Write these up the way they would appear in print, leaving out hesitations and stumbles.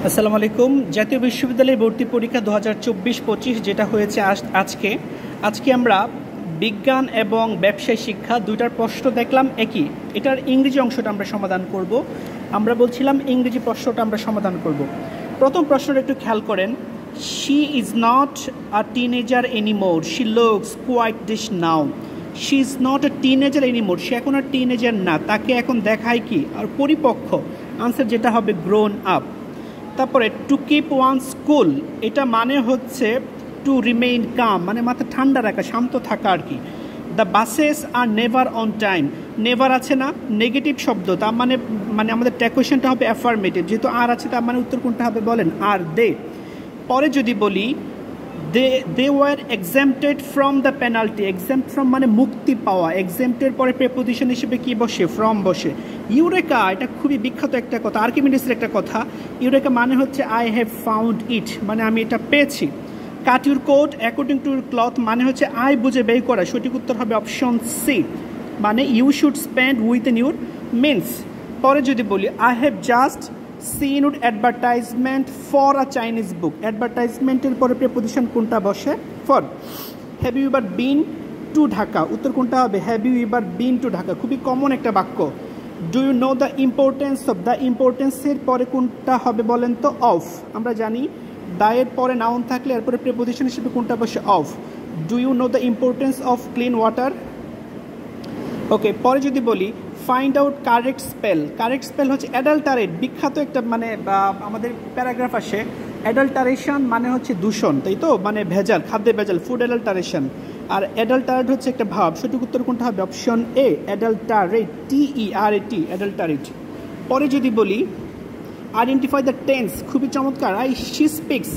আসসালামু আলাইকুম। জাতীয় বিশ্ববিদ্যালয় ভর্তি পরীক্ষা 2024-25 যেটা হয়েছে আজকে আজকে আমরা বিজ্ঞান এবং ব্যবসায় শিক্ষা দুইটার প্রশ্ন দেখলাম একই। এটার ইংরেজি অংশটা আমরা সমাধান করব। আমরা বলছিলাম ইংরেজি প্রশ্নটা আমরা সমাধান করব। প্রথম প্রশ্নটা একটু খেয়াল করেন। She is not a teenager anymore, she looks quite dish now. She is not a teenager anymore, সে এখন আর টিনেজার না, তাকে এখন দেখায় কি আর পরিপক্ক। আনসার যেটা হবে গ্রোন আপ। তারপরে টু কিপ ওয়ান স্কুল, এটা মানে হচ্ছে টু রিমেইন কাম, মানে মাথা ঠান্ডা রাখা, শান্ত থাকা আর কি। The buses are never on time, never আছে না নেগেটিভ শব্দ, তার মানে আমাদের কোয়েশ্চেনটা হবে অ্যাফার্মেটিভ, যেহেতু আর আছে তার মানে উত্তর কোনটা হবে বলেন, আর দে। পরে যদি বলি they were exempted from the penalty, exempt from মানে মুক্তি পাওয়া, এক্সাম্পটের পরে প্রেপোজিশন হিসেবে কি বসে, ফ্রম বসে। ইউরেকা, এটা খুবই বিখ্যাত একটা কথা, আর্কিমিডিসের একটা কথা। ইউরেকা মানে হচ্ছে আই হ্যাভ ফাউন্ড ইট, মানে আমি এটা পেয়েছি। Cut your coat according to your cloth মানে হচ্ছে আয় বুঝে বের করা, সঠিক উত্তর হবে অপশন সি, মানে you should spend within your means. পরে যদি বলি I have just seen would advertisement for a Chinese book, অ্যাডভার্টাইজমেন্টের পরে প্রেপোজিশন কোনটা বসে, for. Have you ever been to Dhaka, উত্তর কোনটা হবে have you ever been to Dhaka, খুবই কমন একটা বাক্য। Do you know the importance of, the ইম্পর্টেন্সের পরে কোনটা হবে বলেন তো, অফ। আমরা জানি দায়ের পরে নাউন থাকলে এরপরে প্রেপোজিশন হিসেবে কোনটা বসে, of. Do you know the importance of clean water. Okay, পরে যদি বলি find out correct spell, correct spell হচ্ছে অ্যাডাল্টারেট, বিখ্যাত একটা মানে আমাদের প্যারাগ্রাফ আসে। অ্যাডাল্টারেশন মানে হচ্ছে দূষণ, তাই তো, মানে ভেজাল, খাদ্যে ভেজাল, ফুড অ্যাডাল্টারেশন। আর অ্যাডাল্টারেট হচ্ছে একটা ভাব, সঠিক উত্তর কোনটা হবে অপশন এ, অ্যাডাল্টারেট, TERAT, অ্যাডাল্টারেট। পরে যদি বলি আইডেন্টিফাই দ্য টেন্স, খুবই চমৎকার। শি স্পিক্স,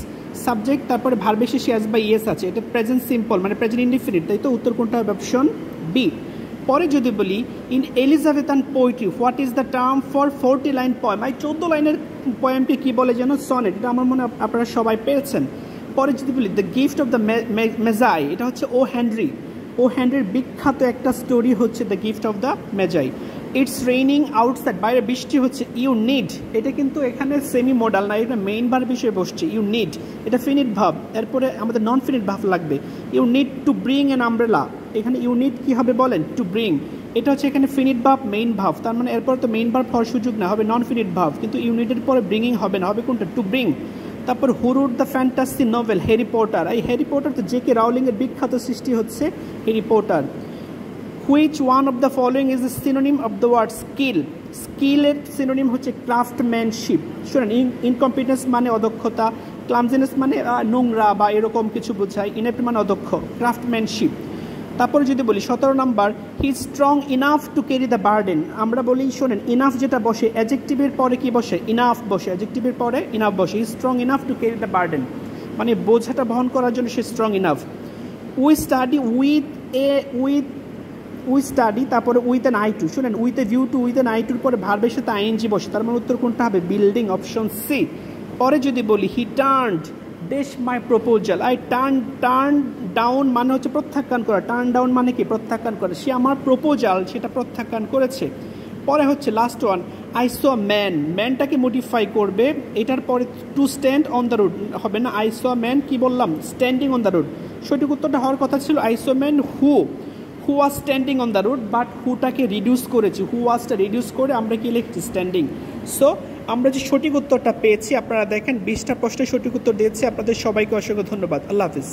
সাবজেক্ট তারপরে ভার্বের শেষে এস বা ইয়েস আছে, এটা প্রেজেন্ট সিম্পল মানে প্রেজেন্ট ইনডিফিনিট, তাই তো, উত্তর কোনটা হবে অপশন বি। পরে যদি বলি in Elizabethan poetry what is the term for 40 line poem, 14 লাইনের পয়েমটি কী বলে যেন, সনেট, এটা আমার মনে আপনারা সবাই পেয়েছেন। পরে যদি বলি দ্য গিফট অফ দ্য মেজাই, এটা হচ্ছে ও হেনরির বিখ্যাত একটা স্টোরি হচ্ছে the gift of the মেজাই। It's raining outside, বাইরে বৃষ্টি হচ্ছে। ইউ নিড, এটা কিন্তু এখানে সেমি মডাল না, এটা মেইন ভার্ব হিসেবে বসছে। ইউ নিড, এটা ফিনিট ভার্ব, এরপরে আমাদের নন ফিনিট ভার্ব লাগবে। You need to bring an umbrella, এখানে ইউনিট কি হবে বলেন, টু ব্রিং, এটা হচ্ছে এখানে ফিনিট ভার্ব মেইন ভার্ব, তার মানে এরপর তো মেইন ভার্ব হওয়ার সুযোগ না, হবে নন ফিনিট ভার্ব, কিন্তু ইউনিটের পরে ব্রিঙিং হবে না, হবে কোনটা, টু ব্রিং। তারপর who wrote the fantasy novel, Harry Potter, এই হ্যারি পটার তো জে কে রাউলিংয়ের বিখ্যাত সৃষ্টি হচ্ছে Harry Potter. Which one of the following is the synonym of the word skill, স্কিলের সিনোনিম হচ্ছে ক্রাফটম্যানশিপ। শুনেন, ইনকম্পিটেন্স মানে অদক্ষতা, ক্লামজিনেস মানে নোংরা বা এরকম কিছু বোঝায়, ইনএপ্ট মানে অদক্ষ, ক্রাফটম্যানশিপ। তারপরে যদি বলি 17 number, he is strong enough to carry the burden, আমরা বলি শোনেন ইনাফ যেটা বসে অ্যাডজেক্টিভের পরে কি বসে, ইনাফ বসে, অ্যাডজেক্টিভের পরে ইনাফ বসে। He is strong enough to carry the burden, মানে বোঝাটা বহন করার জন্য সে strong enough. We study we study তারপরে উইথ অ্যান আই টু, শুনেন with a view to, with an eye টুর পরে ভার্বের সাথে আইএনজি বসে, তার মানে উত্তর কোনটা হবে বিল্ডিং, অপশন সি। পরে যদি বলি he turned dash my proposal, I turn down মানে হচ্ছে প্রত্যাখ্যান করা, টার্ন ডাউন মানে কি প্রত্যাখ্যান করা, সে আমার প্রপোজাল সেটা প্রত্যাখ্যান করেছে। পরে হচ্ছে last one, I saw man, ম্যানটাকে মডিফাই করবে, এটার পরে to stand on the road হবে না, আই স ম্যান কি বললাম, স্ট্যান্ডিং অন দ্য রোড, সঠিক উত্তরটা হওয়ার কথা ছিল I saw man who was standing on the road, but হুটাকে রিডিউস করেছি, হু ওয়াজটা রিডিউস করে আমরা কি লিখছি, স্ট্যান্ডিং। সো আমরা যে সঠিক উত্তরটা পেয়েছি, আপনারা দেখেন 20টা প্রশ্নের সঠিক উত্তর দিয়েছি। আপনাদের সবাইকে অসংখ্য ধন্যবাদ। আল্লাহ হাফিজ।